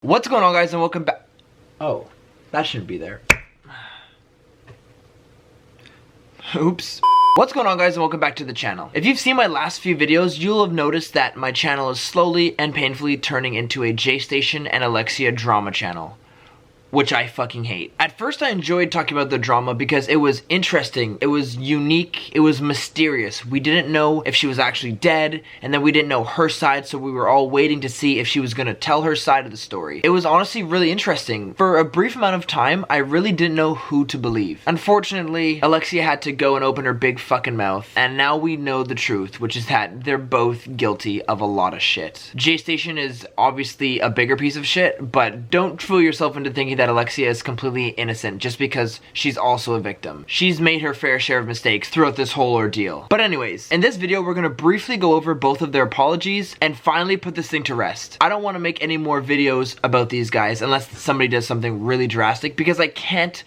What's going on, guys, and welcome back. Oh, that shouldn't be there. Oops. What's going on, guys, and welcome back to the channel. If you've seen my last few videos, you'll have noticed that my channel is slowly and painfully turning into a Jaystation and Alexia drama channel, which I fucking hate. At first, I enjoyed talking about the drama because it was interesting, it was unique, it was mysterious. We didn't know if she was actually dead, and then we didn't know her side, so we were all waiting to see if she was gonna tell her side of the story. It was honestly really interesting. For a brief amount of time, I really didn't know who to believe. Unfortunately, Alexia had to go and open her big fucking mouth, and now we know the truth, which is that they're both guilty of a lot of shit. Jaystation is obviously a bigger piece of shit, but don't fool yourself into thinking that Alexia is completely innocent just because she's also a victim. She's made her fair share of mistakes throughout this whole ordeal. But anyways, in this video we're gonna briefly go over both of their apologies and finally put this thing to rest. I don't want to make any more videos about these guys unless somebody does something really drastic because I can't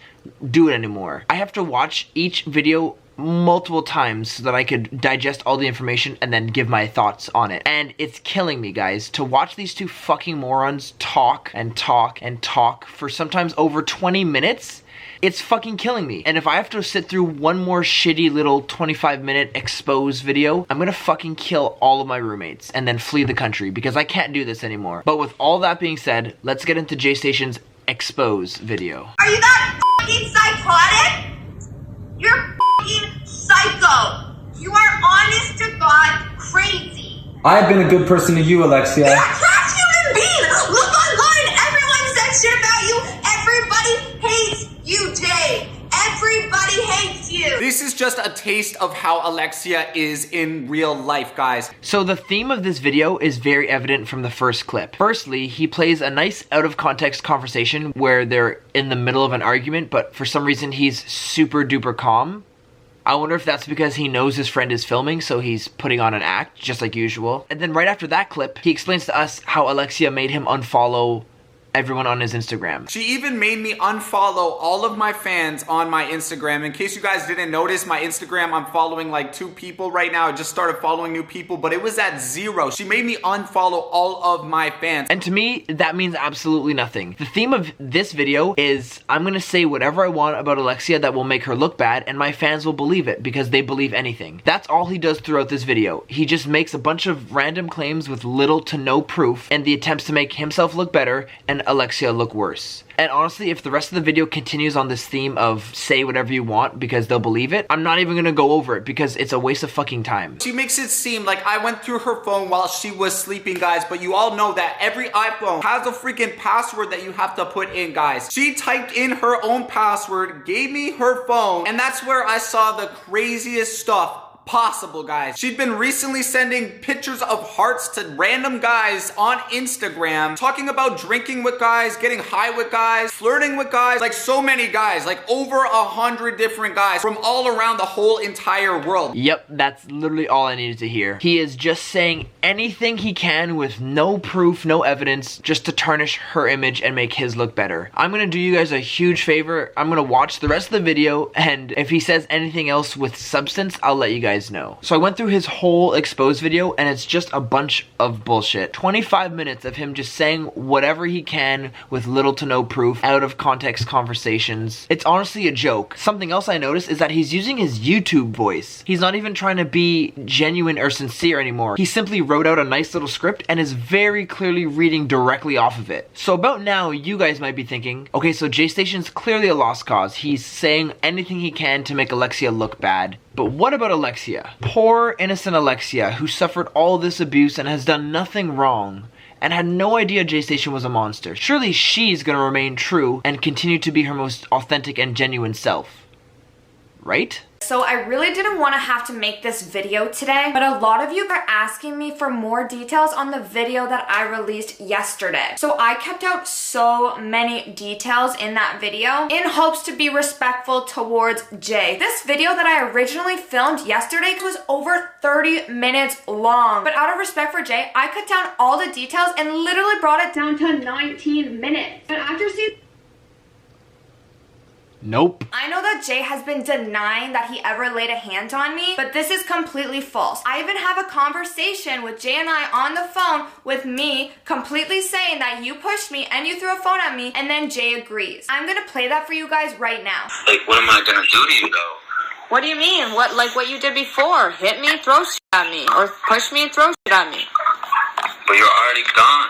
do it anymore. I have to watch each video multiple times so that I could digest all the information and then give my thoughts on it. And it's killing me, guys, to watch these two fucking morons talk and talk and talk for sometimes over 20 minutes. It's fucking killing me. And if I have to sit through one more shitty little 25-minute exposed video, I'm gonna fucking kill all of my roommates and then flee the country because I can't do this anymore. But with all that being said, let's get into Jaystation's Exposed video. Are you that fucking psychotic? You're fucking psycho. You are honest to God crazy. I have been a good person to you, Alexia. You're a trash human being. Look online. Everyone says shit about you. Everybody hates you, Jay. Everybody hates you. This is just a taste of how Alexia is in real life, guys. So the theme of this video is very evident from the first clip. Firstly, he plays a nice out of context conversation where they're in the middle of an argument, but for some reason he's super duper calm. I wonder if that's because he knows his friend is filming, so he's putting on an act, just like usual. And then right after that clip, he explains to us how Alexia made him unfollow everyone on his Instagram. She even made me unfollow all of my fans on my Instagram. In case you guys didn't notice, my Instagram, I'm following like 2 people right now. I just started following new people, but it was at 0. She made me unfollow all of my fans. And to me, that means absolutely nothing. The theme of this video is I'm gonna say whatever I want about Alexia that will make her look bad, and my fans will believe it because they believe anything. That's all he does throughout this video. He just makes a bunch of random claims with little to no proof, and the attempts to make himself look better and Alexia look worse. And honestly, if the rest of the video continues on this theme of say whatever you want because they'll believe it, I'm not even gonna go over it because it's a waste of fucking time. She makes it seem like I went through her phone while she was sleeping, guys, but you all know that every iPhone has a freaking password that you have to put in, guys. She typed in her own password, gave me her phone, and that's where I saw the craziest stuff possible, guys. She'd been recently sending pictures of hearts to random guys on Instagram, talking about drinking with guys, getting high with guys, flirting with guys, like so many guys, like over 100 different guys from all around the whole entire world. Yep, that's literally all I needed to hear. He is just saying anything he can with no proof, no evidence, just to tarnish her image and make his look better. I'm gonna do you guys a huge favor. I'm gonna watch the rest of the video, and if he says anything else with substance, I'll let you guys know. So I went through his whole exposed video and it's just a bunch of bullshit. 25 minutes of him just saying whatever he can with little to no proof, out of context conversations. It's honestly a joke. Something else I noticed is that he's using his YouTube voice. He's not even trying to be genuine or sincere anymore. He simply wrote out a nice little script and is very clearly reading directly off of it. So about now, you guys might be thinking, okay, so Jaystation's clearly a lost cause. He's saying anything he can to make Alexia look bad. But what about Alexia? Poor innocent Alexia, who suffered all this abuse and has done nothing wrong and had no idea Jaystation was a monster. Surely she's gonna remain true and continue to be her most authentic and genuine self. Right? So I really didn't want to have to make this video today, but a lot of you are asking me for more details on the video that I released yesterday. So I kept out so many details in that video in hopes to be respectful towards Jay. This video that I originally filmed yesterday was over 30 minutes long, but out of respect for Jay, I cut down all the details and literally brought it down to 19 minutes. But after seeing Nope. I know that Jay has been denying that he ever laid a hand on me, but this is completely false. I even have a conversation with Jay and I on the phone with me completely saying that you pushed me and you threw a phone at me, and then Jay agrees. I'm gonna play that for you guys right now. Like, what am I gonna do to you though? What do you mean? Like what you did before? Hit me, throw shit at me, or push me and throw shit at me. But you're already gone.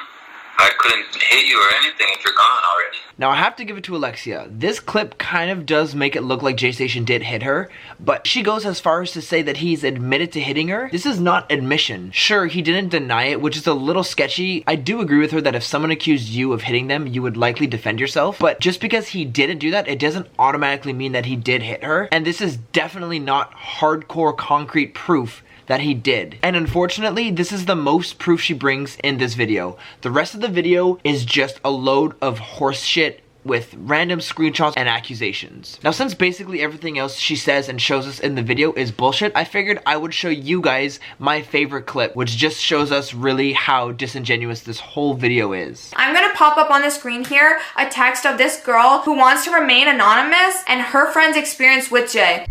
I couldn't hit you or anything if you're gone already. Now I have to give it to Alexia. This clip kind of does make it look like Jaystation did hit her, but she goes as far as to say that he's admitted to hitting her. This is not admission. Sure, he didn't deny it, which is a little sketchy. I do agree with her that if someone accused you of hitting them, you would likely defend yourself, but just because he didn't do that, it doesn't automatically mean that he did hit her, and this is definitely not hardcore concrete proof that he did. And unfortunately, this is the most proof she brings in this video. The rest of the video is just a load of horse shit with random screenshots and accusations. Now, since basically everything else she says and shows us in the video is bullshit, I figured I would show you guys my favorite clip, which just shows us really how disingenuous this whole video is. I'm gonna pop up on the screen here a text of this girl who wants to remain anonymous and her friend's experience with Jay.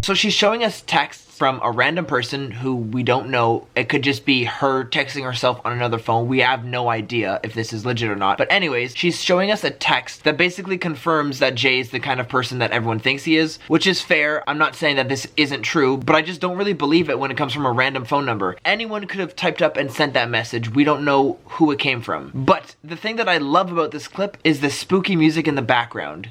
So she's showing us texts from a random person who we don't know. It could just be her texting herself on another phone. We have no idea if this is legit or not. But anyways, she's showing us a text that basically confirms that Jay is the kind of person that everyone thinks he is, which is fair. I'm not saying that this isn't true, but I just don't really believe it when it comes from a random phone number. Anyone could have typed up and sent that message. We don't know who it came from. But the thing that I love about this clip is the spooky music in the background.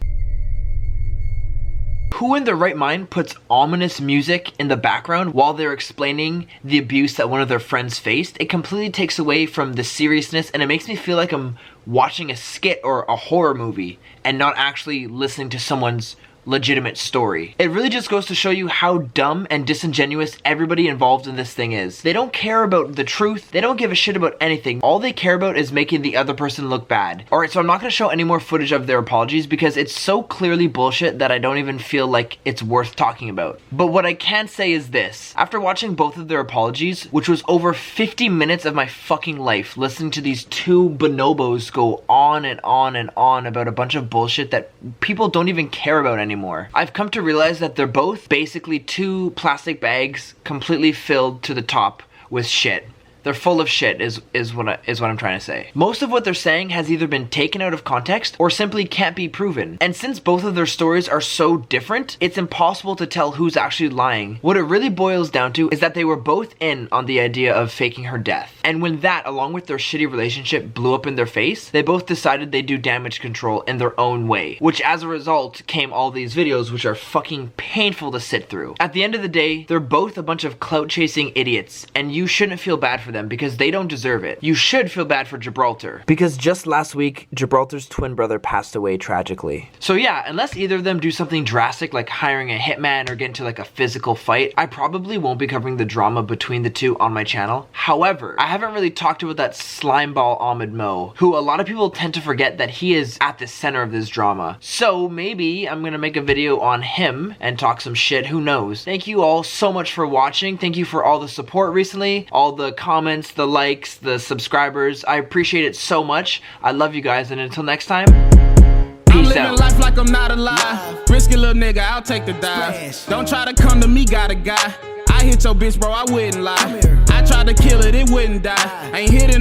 Who in their right mind puts ominous music in the background while they're explaining the abuse that one of their friends faced? It completely takes away from the seriousness, and it makes me feel like I'm watching a skit or a horror movie and not actually listening to someone's legitimate story. It really just goes to show you how dumb and disingenuous everybody involved in this thing is. They don't care about the truth. They don't give a shit about anything. All they care about is making the other person look bad. Alright, so I'm not going to show any more footage of their apologies because it's so clearly bullshit that I don't even feel like it's worth talking about. But what I can say is this. After watching both of their apologies, which was over 50 minutes of my fucking life listening to these two bonobos go on and on and on about a bunch of bullshit that people don't even care about anymore, I've come to realize that they're both basically two plastic bags completely filled to the top with shit. They're full of shit is what I'm trying to say. Most of what they're saying has either been taken out of context or simply can't be proven. And since both of their stories are so different, it's impossible to tell who's actually lying. What it really boils down to is that they were both in on the idea of faking her death. And when that, along with their shitty relationship, blew up in their face, they both decided they'd do damage control in their own way. Which as a result came all these videos which are fucking painful to sit through. At the end of the day, they're both a bunch of clout chasing idiots, and you shouldn't feel bad for them because they don't deserve it. You should feel bad for Gibraltar, because just last week Gibraltar's twin brother passed away tragically. So yeah, unless either of them do something drastic like hiring a hitman or get into like a physical fight, I probably won't be covering the drama between the two on my channel. However, I haven't really talked about that slimeball Ahmed Mo, who a lot of people tend to forget that he is at the center of this drama. So maybe I'm gonna make a video on him and talk some shit, who knows. Thank you all so much for watching. Thank you for all the support recently, all the comments, the likes, the subscribers. I appreciate it so much. I love you guys, and until next time, peace out. I'm living life like I'm not alive. Risky little nigga, I'll take the dive. Don't try to come to me, got a guy. I hit your bitch, bro, I wouldn't lie. I tried to kill it, it wouldn't die. Ain't hitting the